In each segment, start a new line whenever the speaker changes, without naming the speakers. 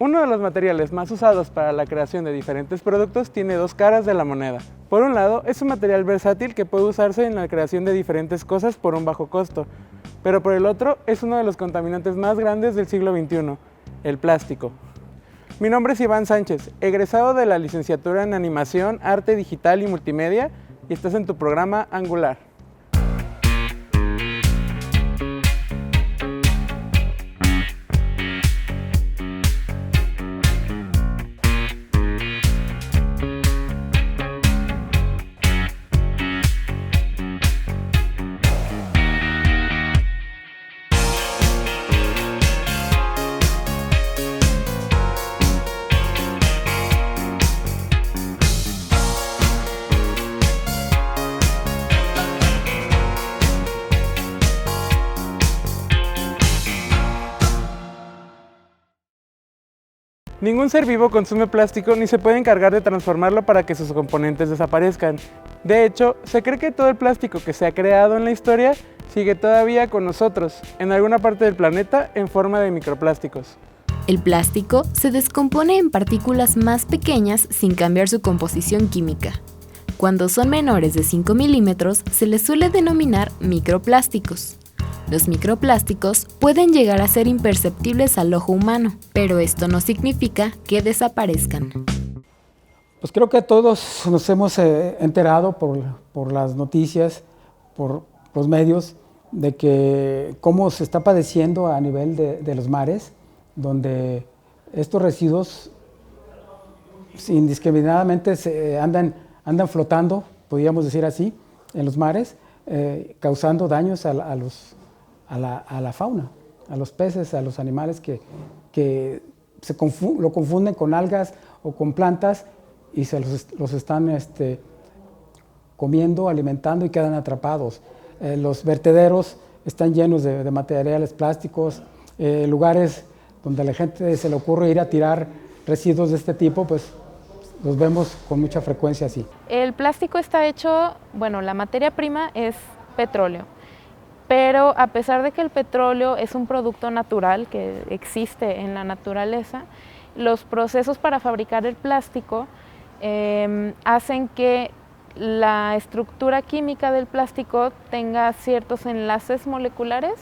Uno de los materiales más usados para la creación de diferentes productos tiene dos caras de la moneda. Por un lado, es un material versátil que puede usarse en la creación de diferentes cosas por un bajo costo, pero por el otro, es uno de los contaminantes más grandes del siglo XXI, el plástico. Mi nombre es Iván Sánchez, egresado de la licenciatura en Animación, Arte Digital y Multimedia, y estás en tu programa Angular. Ningún ser vivo consume plástico ni se puede encargar de transformarlo para que sus componentes desaparezcan. De hecho, se cree que todo el plástico que se ha creado en la historia sigue todavía con nosotros, en alguna parte del planeta, en forma de microplásticos.
El plástico se descompone en partículas más pequeñas sin cambiar su composición química. Cuando son menores de 5 milímetros, se les suele denominar microplásticos. Los microplásticos pueden llegar a ser imperceptibles al ojo humano, pero esto no significa que desaparezcan.
Pues creo que todos nos hemos enterado por las noticias, por los medios, de que cómo se está padeciendo a nivel de los mares, donde estos residuos indiscriminadamente andan flotando, podríamos decir así, en los mares, causando daños a la fauna, a los peces, a los animales que lo confunden con algas o con plantas y se los están comiendo, alimentando y quedan atrapados. Los vertederos están llenos de materiales plásticos, lugares donde a la gente se le ocurre ir a tirar residuos de este tipo, pues los vemos con mucha frecuencia así.
El plástico está hecho, la materia prima es petróleo. Pero a pesar de que el petróleo es un producto natural que existe en la naturaleza, los procesos para fabricar el plástico hacen que la estructura química del plástico tenga ciertos enlaces moleculares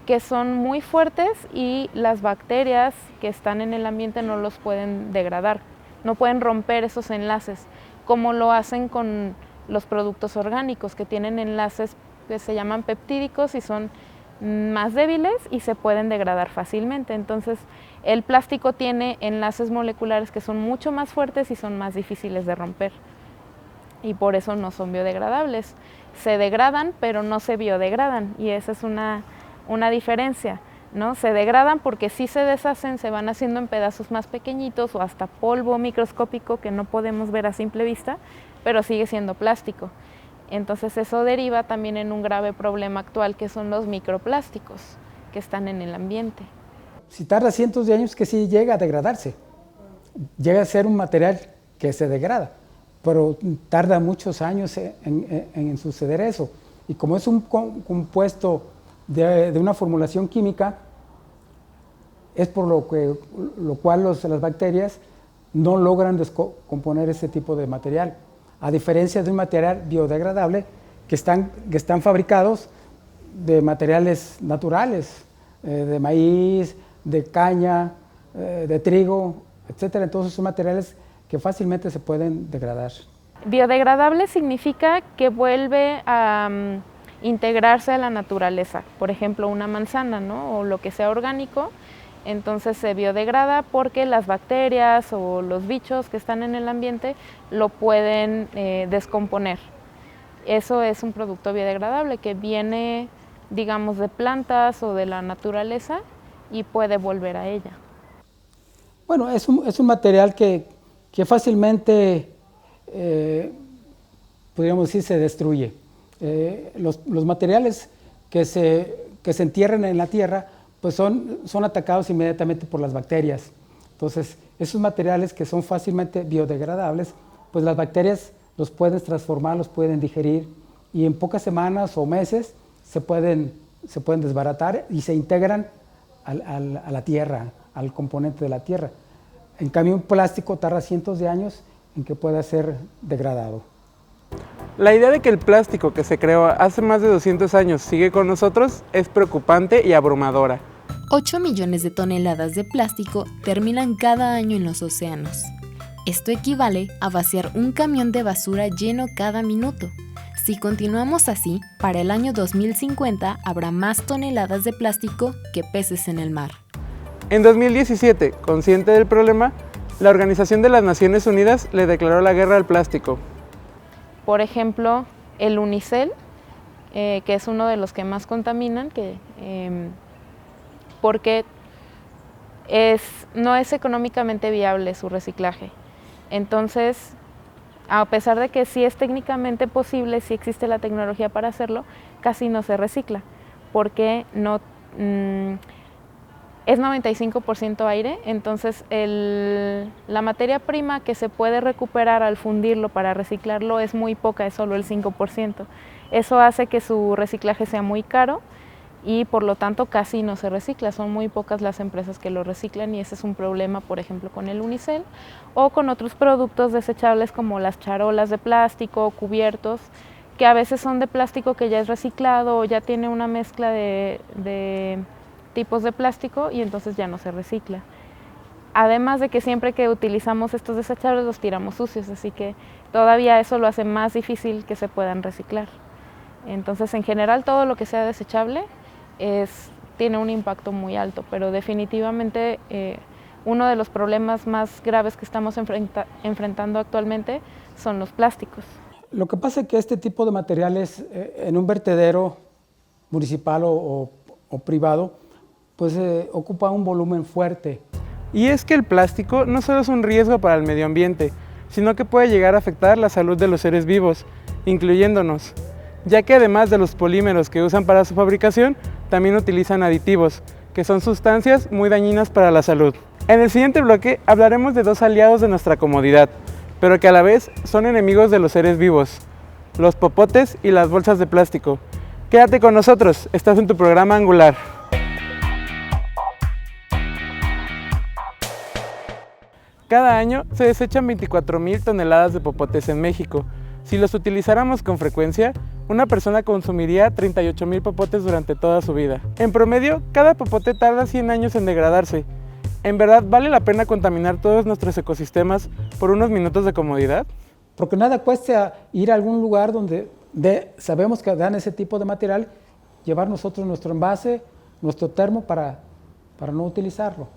que son muy fuertes y las bacterias que están en el ambiente no los pueden degradar, no pueden romper esos enlaces, como lo hacen con los productos orgánicos que tienen enlaces que se llaman peptídicos y son más débiles y se pueden degradar fácilmente. Entonces, el plástico tiene enlaces moleculares que son mucho más fuertes y son más difíciles de romper. Y por eso no son biodegradables. Se degradan, pero no se biodegradan. Y esa es una diferencia, ¿no? Se degradan porque sí se deshacen, se van haciendo en pedazos más pequeñitos o hasta polvo microscópico que no podemos ver a simple vista, pero sigue siendo plástico. Entonces eso deriva también en un grave problema actual que son los microplásticos que están en el ambiente.
Si tarda cientos de años que sí llega a degradarse, llega a ser un material que se degrada, pero tarda muchos años en suceder eso. Y como es un compuesto de una formulación química, es por lo cual las bacterias no logran descomponer ese tipo de material. A diferencia de un material biodegradable que están fabricados de materiales naturales, de maíz, de caña, de trigo, etc. Entonces son materiales que fácilmente se pueden degradar.
Biodegradable significa que vuelve a integrarse a la naturaleza, por ejemplo una manzana, ¿no? O lo que sea orgánico. Entonces se biodegrada porque las bacterias o los bichos que están en el ambiente lo pueden descomponer. Eso es un producto biodegradable que viene, digamos, de plantas o de la naturaleza y puede volver a ella.
Bueno, es un material que fácilmente, podríamos decir, se destruye. Los materiales que se entierran en la tierra pues son atacados inmediatamente por las bacterias. Entonces, esos materiales que son fácilmente biodegradables, pues las bacterias los pueden transformar, los pueden digerir y en pocas semanas o meses se pueden desbaratar y se integran a la tierra, al componente de la tierra. En cambio, un plástico tarda cientos de años en que pueda ser degradado.
La idea de que el plástico que se creó hace más de 200 años sigue con nosotros es preocupante y abrumadora.
8 millones de toneladas de plástico terminan cada año en los océanos. Esto equivale a vaciar un camión de basura lleno cada minuto. Si continuamos así, para el año 2050 habrá más toneladas de plástico que peces en el mar.
En 2017, consciente del problema, la Organización de las Naciones Unidas le declaró la guerra al plástico.
Por ejemplo, el unicel, que es uno de los que más contaminan, porque no es económicamente viable su reciclaje. Entonces, a pesar de que sí es técnicamente posible, sí existe la tecnología para hacerlo, casi no se recicla, porque es 95% aire, entonces la materia prima que se puede recuperar al fundirlo para reciclarlo es muy poca, es solo el 5%. Eso hace que su reciclaje sea muy caro y por lo tanto casi no se recicla. Son muy pocas las empresas que lo reciclan y ese es un problema, por ejemplo, con el unicel o con otros productos desechables como las charolas de plástico o cubiertos, que a veces son de plástico que ya es reciclado o ya tiene una mezcla de tipos de plástico y entonces ya no se recicla. Además de que siempre que utilizamos estos desechables los tiramos sucios, así que todavía eso lo hace más difícil que se puedan reciclar. Entonces, en general, todo lo que sea desechable tiene un impacto muy alto, pero definitivamente uno de los problemas más graves que estamos enfrentando actualmente son los plásticos.
Lo que pasa es que este tipo de materiales en un vertedero municipal o privado, pues ocupa un volumen fuerte.
Y es que el plástico no solo es un riesgo para el medio ambiente, sino que puede llegar a afectar la salud de los seres vivos, incluyéndonos, ya que además de los polímeros que usan para su fabricación, también utilizan aditivos, que son sustancias muy dañinas para la salud. En el siguiente bloque hablaremos de dos aliados de nuestra comodidad, pero que a la vez son enemigos de los seres vivos, los popotes y las bolsas de plástico. Quédate con nosotros, estás en tu programa Angular. Cada año se desechan 24,000 toneladas de popotes en México. Si los utilizáramos con frecuencia, una persona consumiría 38,000 popotes durante toda su vida. En promedio, cada popote tarda 100 años en degradarse. ¿En verdad vale la pena contaminar todos nuestros ecosistemas por unos minutos de comodidad?
Porque nada cuesta ir a algún lugar donde sabemos que dan ese tipo de material, llevar nosotros nuestro envase, nuestro termo para no utilizarlo.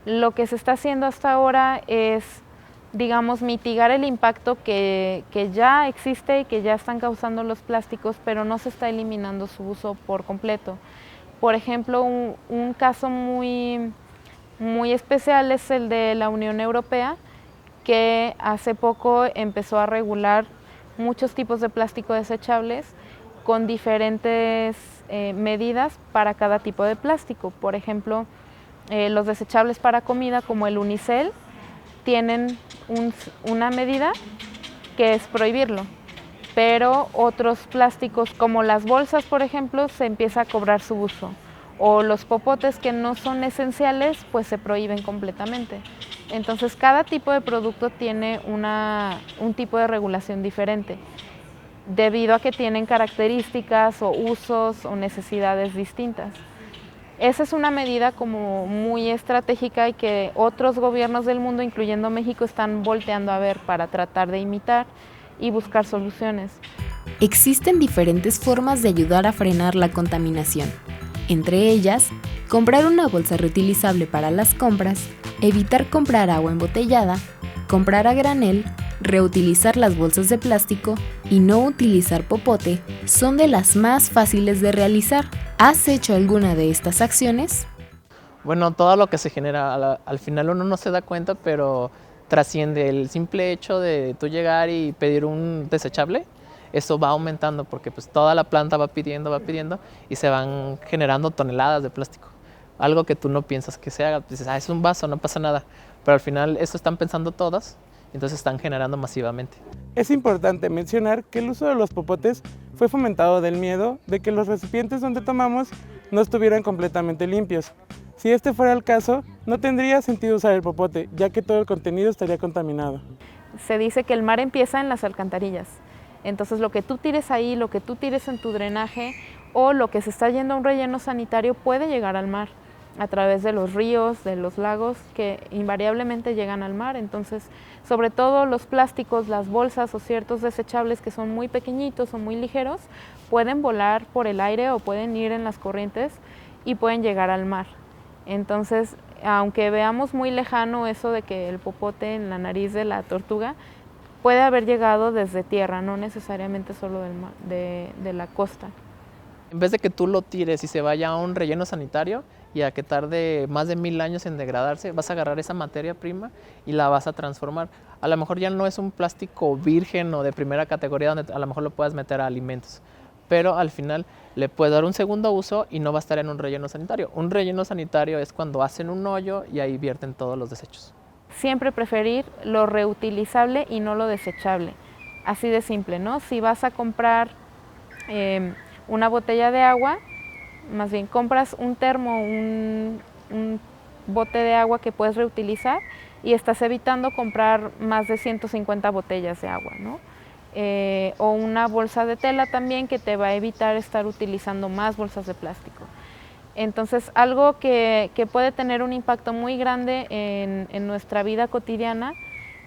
Lo que se está haciendo hasta ahora es, digamos, mitigar el impacto que ya existe y que ya están causando los plásticos, pero no se está eliminando su uso por completo. Por ejemplo, un caso muy especial es el de la Unión Europea, que hace poco empezó a regular muchos tipos de plástico desechables con diferentes medidas para cada tipo de plástico. Por ejemplo, los desechables para comida como el unicel tienen una medida que es prohibirlo, pero otros plásticos como las bolsas, por ejemplo, se empieza a cobrar su uso, o los popotes que no son esenciales, pues se prohíben completamente. Entonces cada tipo de producto tiene un tipo de regulación diferente, debido a que tienen características o usos o necesidades distintas. Esa es una medida como muy estratégica y que otros gobiernos del mundo, incluyendo México, están volteando a ver para tratar de imitar y buscar soluciones.
Existen diferentes formas de ayudar a frenar la contaminación. Entre ellas, comprar una bolsa reutilizable para las compras, evitar comprar agua embotellada, comprar a granel, reutilizar las bolsas de plástico y no utilizar popote son de las más fáciles de realizar. ¿Has hecho alguna de estas acciones?
Bueno, todo lo que se genera, al final uno no se da cuenta, pero trasciende el simple hecho de tú llegar y pedir un desechable. Eso va aumentando porque pues toda la planta va pidiendo y se van generando toneladas de plástico. Algo que tú no piensas que se haga, dices, es un vaso, no pasa nada. Pero al final eso están pensando todas, entonces están generando masivamente.
Es importante mencionar que el uso de los popotes fue fomentado del miedo de que los recipientes donde tomamos no estuvieran completamente limpios. Si este fuera el caso, no tendría sentido usar el popote, ya que todo el contenido estaría contaminado.
Se dice que el mar empieza en las alcantarillas. Entonces lo que tú tires ahí, lo que tú tires en tu drenaje o lo que se está yendo a un relleno sanitario puede llegar al mar a través de los ríos, de los lagos, que invariablemente llegan al mar. Entonces, sobre todo los plásticos, las bolsas o ciertos desechables que son muy pequeñitos o muy ligeros, pueden volar por el aire o pueden ir en las corrientes y pueden llegar al mar. Entonces, aunque veamos muy lejano eso de que el popote en la nariz de la tortuga, puede haber llegado desde tierra, no necesariamente solo de la costa.
En vez de que tú lo tires y se vaya a un relleno sanitario y a que tarde más de 1000 años en degradarse, vas a agarrar esa materia prima y la vas a transformar. A lo mejor ya no es un plástico virgen o de primera categoría donde a lo mejor lo puedas meter a alimentos, pero al final le puedes dar un segundo uso y no va a estar en un relleno sanitario. Un relleno sanitario es cuando hacen un hoyo y ahí vierten todos los desechos.
Siempre preferir lo reutilizable y no lo desechable. Así de simple, ¿no? Si vas a comprar una botella de agua, más bien compras un termo, un bote de agua que puedes reutilizar y estás evitando comprar más de 150 botellas de agua, ¿no? O una bolsa de tela también que te va a evitar estar utilizando más bolsas de plástico. Entonces, algo que puede tener un impacto muy grande en nuestra vida cotidiana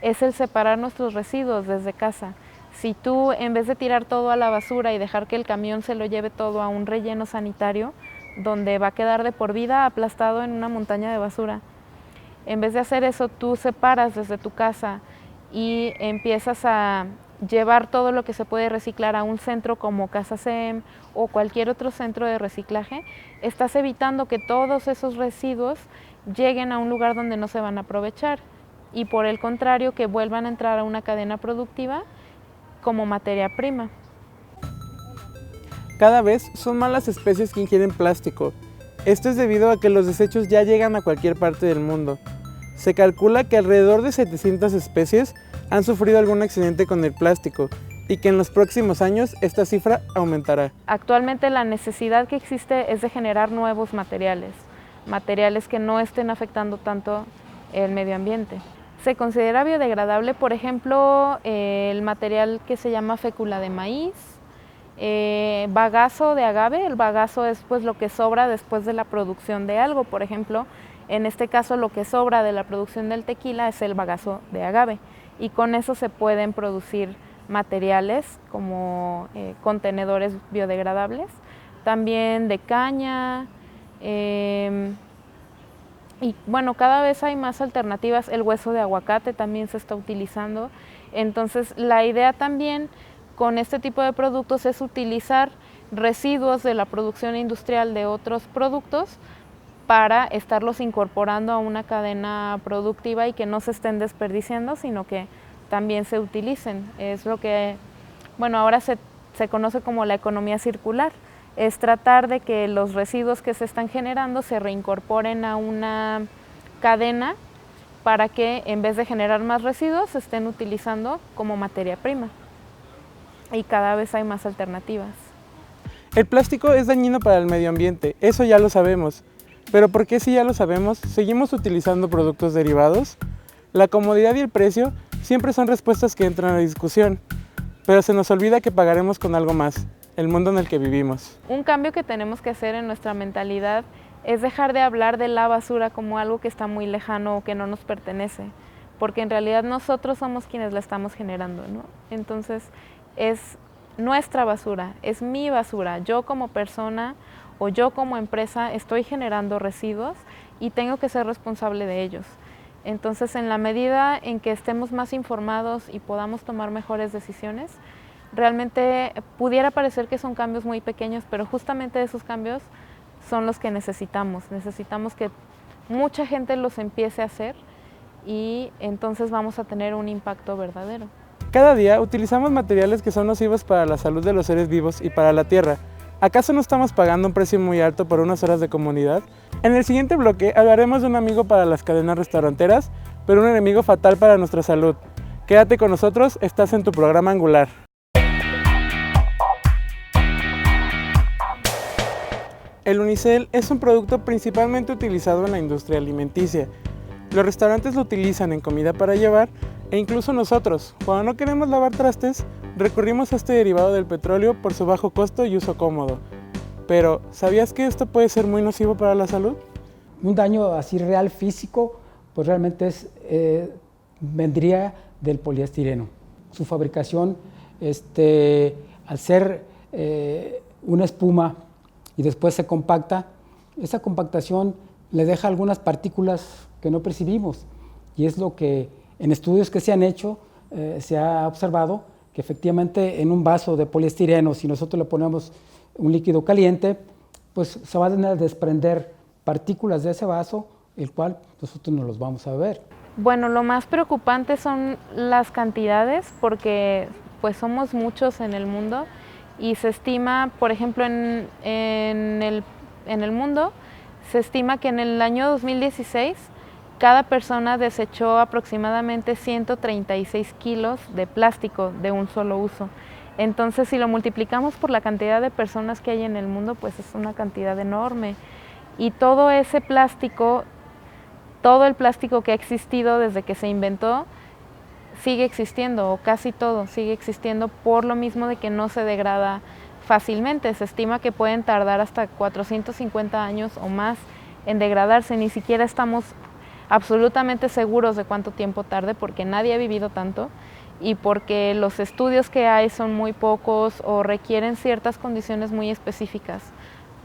es el separar nuestros residuos desde casa. Si tú, en vez de tirar todo a la basura y dejar que el camión se lo lleve todo a un relleno sanitario, donde va a quedar de por vida aplastado en una montaña de basura, en vez de hacer eso, tú separas desde tu casa y empiezas a llevar todo lo que se puede reciclar a un centro como Casa CEM o cualquier otro centro de reciclaje, estás evitando que todos esos residuos lleguen a un lugar donde no se van a aprovechar y por el contrario que vuelvan a entrar a una cadena productiva como materia prima.
Cada vez son más las especies que ingieren plástico. Esto es debido a que los desechos ya llegan a cualquier parte del mundo. Se calcula que alrededor de 700 especies han sufrido algún accidente con el plástico y que en los próximos años esta cifra aumentará.
Actualmente la necesidad que existe es de generar nuevos materiales, materiales que no estén afectando tanto el medio ambiente. Se considera biodegradable, por ejemplo, el material que se llama fécula de maíz, bagazo de agave. El bagazo es pues lo que sobra después de la producción de algo, por ejemplo, en este caso lo que sobra de la producción del tequila es el bagazo de agave y con eso se pueden producir materiales como contenedores biodegradables, también de caña, y bueno, cada vez hay más alternativas. El hueso de aguacate también se está utilizando. Entonces, la idea también con este tipo de productos es utilizar residuos de la producción industrial de otros productos para estarlos incorporando a una cadena productiva y que no se estén desperdiciando, sino que también se utilicen. Es lo que, bueno, ahora se conoce como la economía circular. Es tratar de que los residuos que se están generando se reincorporen a una cadena para que en vez de generar más residuos se estén utilizando como materia prima. Y cada vez hay más alternativas.
El plástico es dañino para el medio ambiente, eso ya lo sabemos. Pero ¿por qué si ya lo sabemos, seguimos utilizando productos derivados? La comodidad y el precio siempre son respuestas que entran a discusión, pero se nos olvida que pagaremos con algo más. El mundo en el que vivimos.
Un cambio que tenemos que hacer en nuestra mentalidad es dejar de hablar de la basura como algo que está muy lejano o que no nos pertenece, porque en realidad nosotros somos quienes la estamos generando, ¿no? Entonces es nuestra basura, es mi basura. Yo como persona o yo como empresa estoy generando residuos y tengo que ser responsable de ellos. Entonces, en la medida en que estemos más informados y podamos tomar mejores decisiones, realmente pudiera parecer que son cambios muy pequeños, pero justamente esos cambios son los que necesitamos. Necesitamos que mucha gente los empiece a hacer y entonces vamos a tener un impacto verdadero.
Cada día utilizamos materiales que son nocivos para la salud de los seres vivos y para la tierra. ¿Acaso no estamos pagando un precio muy alto por unas horas de comodidad? En el siguiente bloque hablaremos de un amigo para las cadenas restauranteras, pero un enemigo fatal para nuestra salud. Quédate con nosotros, estás en tu programa Angular. El unicel es un producto principalmente utilizado en la industria alimenticia. Los restaurantes lo utilizan en comida para llevar e incluso nosotros, cuando no queremos lavar trastes, recurrimos a este derivado del petróleo por su bajo costo y uso cómodo. Pero, ¿sabías que esto puede ser muy nocivo para la salud?
Un daño así real físico, pues realmente vendría del poliestireno. Su fabricación, al ser una espuma y después se compacta, esa compactación le deja algunas partículas que no percibimos, y es lo que en estudios que se han hecho se ha observado que efectivamente en un vaso de poliestireno, si nosotros le ponemos un líquido caliente, pues se van a desprender partículas de ese vaso, el cual nosotros no los vamos a beber.
Bueno, lo más preocupante son las cantidades, porque pues somos muchos en el mundo y se estima, por ejemplo, en el mundo, se estima que en el año 2016 cada persona desechó aproximadamente 136 kilos de plástico de un solo uso. Entonces, si lo multiplicamos por la cantidad de personas que hay en el mundo, pues es una cantidad enorme. Y todo ese plástico, todo el plástico que ha existido desde que se inventó, sigue existiendo, o casi todo sigue existiendo, por lo mismo de que no se degrada fácilmente. Se estima que pueden tardar hasta 450 años o más en degradarse. Ni siquiera estamos absolutamente seguros de cuánto tiempo tarde, porque nadie ha vivido tanto y porque los estudios que hay son muy pocos o requieren ciertas condiciones muy específicas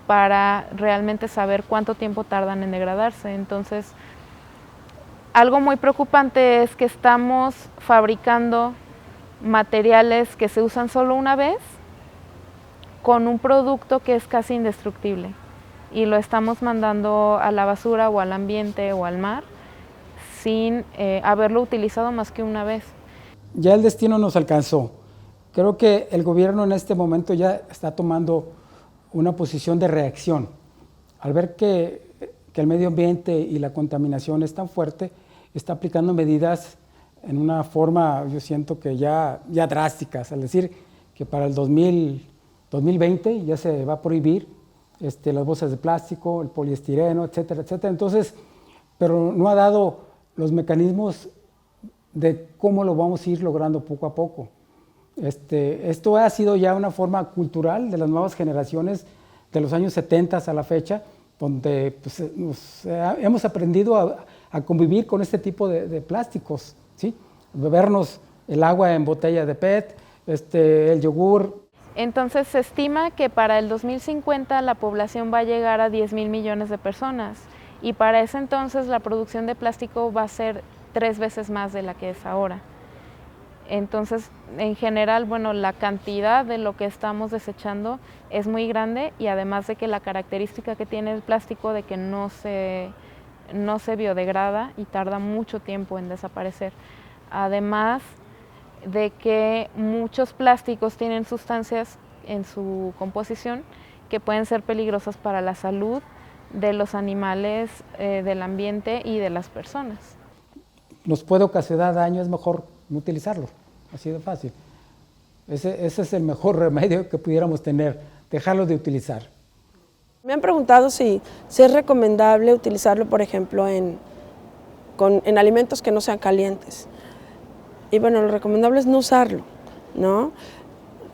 para realmente saber cuánto tiempo tardan en degradarse. Entonces, algo muy preocupante es que estamos fabricando materiales que se usan solo una vez con un producto que es casi indestructible, y lo estamos mandando a la basura o al ambiente o al mar sin haberlo utilizado más que una vez.
Ya el destino nos alcanzó. Creo que el gobierno en este momento ya está tomando una posición de reacción. Al ver que el medio ambiente y la contaminación es tan fuerte, está aplicando medidas en una forma, yo siento que ya drásticas, al decir que para el 2020 ya se va a prohibir las bolsas de plástico, el poliestireno, etcétera, etcétera. Entonces, pero no ha dado los mecanismos de cómo lo vamos a ir logrando poco a poco. Esto ha sido ya una forma cultural de las nuevas generaciones de los años 70 a la fecha, donde pues, hemos aprendido a convivir con este tipo de plásticos, ¿sí? Bebernos el agua en botella de PET, el yogur.
Entonces se estima que para el 2050 la población va a llegar a 10,000 millones de personas, y para ese entonces la producción de plástico va a ser 3 veces más de la que es ahora. Entonces, en general, bueno, la cantidad de lo que estamos desechando es muy grande, y además de que la característica que tiene el plástico de que no se biodegrada y tarda mucho tiempo en desaparecer. Además de que muchos plásticos tienen sustancias en su composición que pueden ser peligrosas para la salud de los animales, del ambiente y de las personas.
Nos puede ocasionar daño, es mejor no utilizarlo, así de fácil. Ese es el mejor remedio que pudiéramos tener, dejarlo de utilizar.
Me han preguntado si es recomendable utilizarlo, por ejemplo, en alimentos que no sean calientes. Y bueno, lo recomendable es no usarlo, ¿no?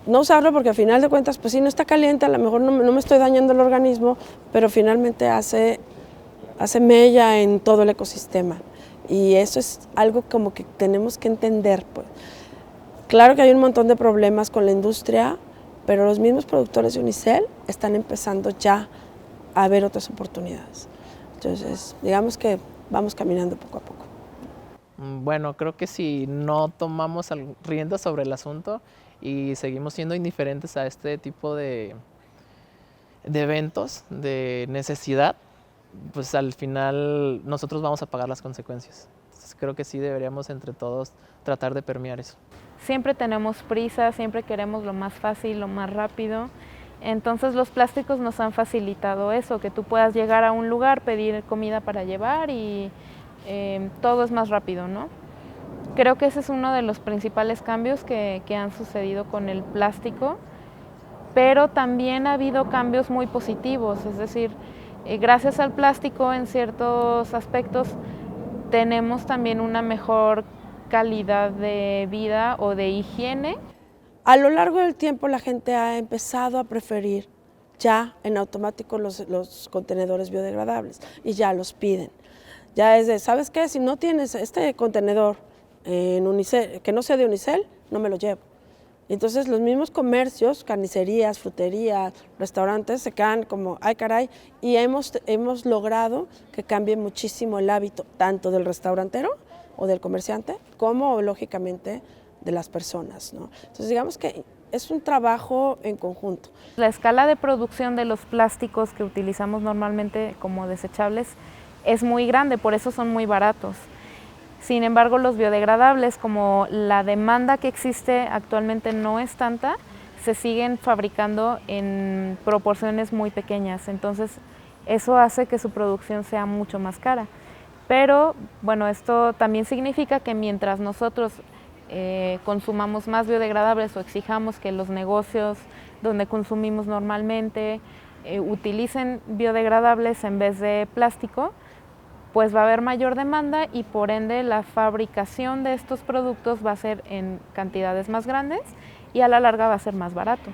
No usarlo porque al final de cuentas, pues si no está caliente, a lo mejor no me estoy dañando el organismo, pero finalmente hace mella en todo el ecosistema. Y eso es algo como que tenemos que entender, pues. Claro que hay un montón de problemas con la industria, pero los mismos productores de unicel están empezando ya a ver otras oportunidades. Entonces, digamos que vamos caminando poco a poco.
Bueno, creo que si no tomamos riendas sobre el asunto y seguimos siendo indiferentes a este tipo de eventos, de necesidad, pues al final nosotros vamos a pagar las consecuencias. Entonces, creo que sí deberíamos entre todos tratar de permear eso.
Siempre tenemos prisa, siempre queremos lo más fácil, lo más rápido. Entonces los plásticos nos han facilitado eso, que tú puedas llegar a un lugar, pedir comida para llevar y todo es más rápido, ¿no? Creo que ese es uno de los principales cambios que han sucedido con el plástico, pero también ha habido cambios muy positivos, es decir, gracias al plástico en ciertos aspectos tenemos también una mejor calidad de vida o de higiene.
A lo largo del tiempo la gente ha empezado a preferir ya en automático los contenedores biodegradables y ya los piden. Ya es de, ¿sabes qué? Si no tienes este contenedor en unicel, que no sea de unicel, no me lo llevo. Entonces los mismos comercios, carnicerías, fruterías, restaurantes se quedan como, ay caray, y hemos logrado que cambie muchísimo el hábito, tanto del restaurantero o del comerciante, como lógicamente de las personas, ¿no? Entonces digamos que es un trabajo en conjunto.
La escala de producción de los plásticos que utilizamos normalmente como desechables es muy grande, por eso son muy baratos. Sin embargo, los biodegradables, como la demanda que existe actualmente no es tanta, se siguen fabricando en proporciones muy pequeñas. Entonces, eso hace que su producción sea mucho más cara. Pero, bueno, esto también significa que mientras nosotros consumamos más biodegradables o exijamos que los negocios donde consumimos normalmente utilicen biodegradables en vez de plástico, pues va a haber mayor demanda y por ende la fabricación de estos productos va a ser en cantidades más grandes y a la larga va a ser más barato.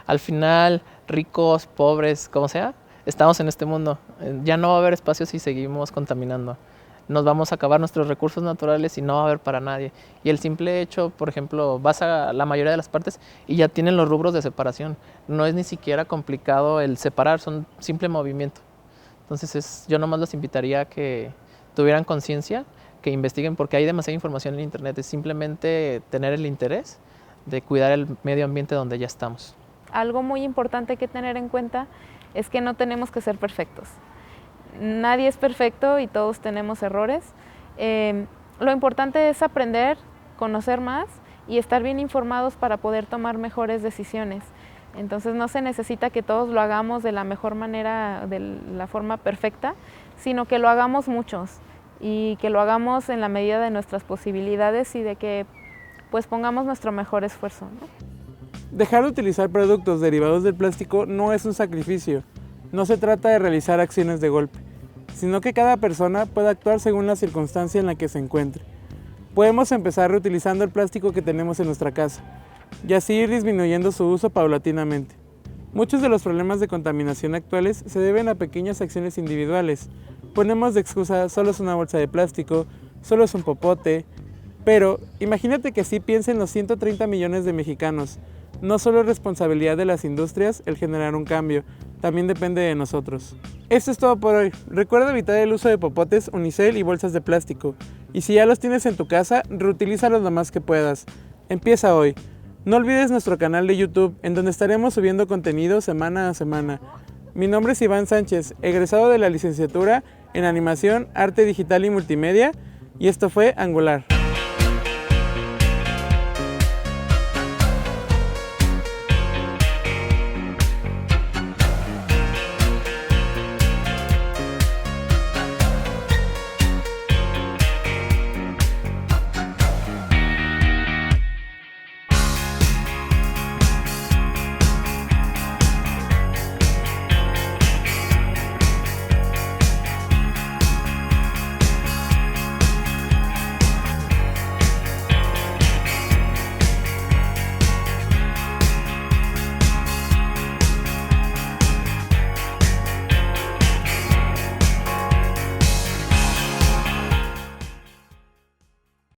Al final, ricos, pobres, como sea, estamos en este mundo. Ya no va a haber espacio si seguimos contaminando. Nos vamos a acabar nuestros recursos naturales y no va a haber para nadie. Y el simple hecho, por ejemplo, vas a la mayoría de las partes y ya tienen los rubros de separación. No es ni siquiera complicado el separar, son simple movimiento. Entonces yo nomás los invitaría a que tuvieran conciencia, que investiguen, porque hay demasiada información en internet. Es simplemente tener el interés de cuidar el medio ambiente donde ya estamos.
Algo muy importante que tener en cuenta es que no tenemos que ser perfectos. Nadie es perfecto y todos tenemos errores. Lo importante es aprender, conocer más y estar bien informados para poder tomar mejores decisiones. Entonces no se necesita que todos lo hagamos de la mejor manera, de la forma perfecta, sino que lo hagamos muchos y que lo hagamos en la medida de nuestras posibilidades y de que pues pongamos nuestro mejor esfuerzo, ¿no?
Dejar de utilizar productos derivados del plástico no es un sacrificio. No se trata de realizar acciones de golpe, sino que cada persona puede actuar según la circunstancia en la que se encuentre. Podemos empezar reutilizando el plástico que tenemos en nuestra casa y así ir disminuyendo su uso paulatinamente. Muchos de los problemas de contaminación actuales se deben a pequeñas acciones individuales. Ponemos de excusa, solo es una bolsa de plástico, solo es un popote, pero imagínate que así piensen los 130 millones de mexicanos. No solo es responsabilidad de las industrias el generar un cambio, también depende de nosotros. Esto es todo por hoy. Recuerda evitar el uso de popotes, unicel y bolsas de plástico. Y si ya los tienes en tu casa, reutilízalos lo más que puedas. Empieza hoy. No olvides nuestro canal de YouTube, en donde estaremos subiendo contenido semana a semana. Mi nombre es Iván Sánchez, egresado de la licenciatura en Animación, Arte Digital y Multimedia, y esto fue Angular.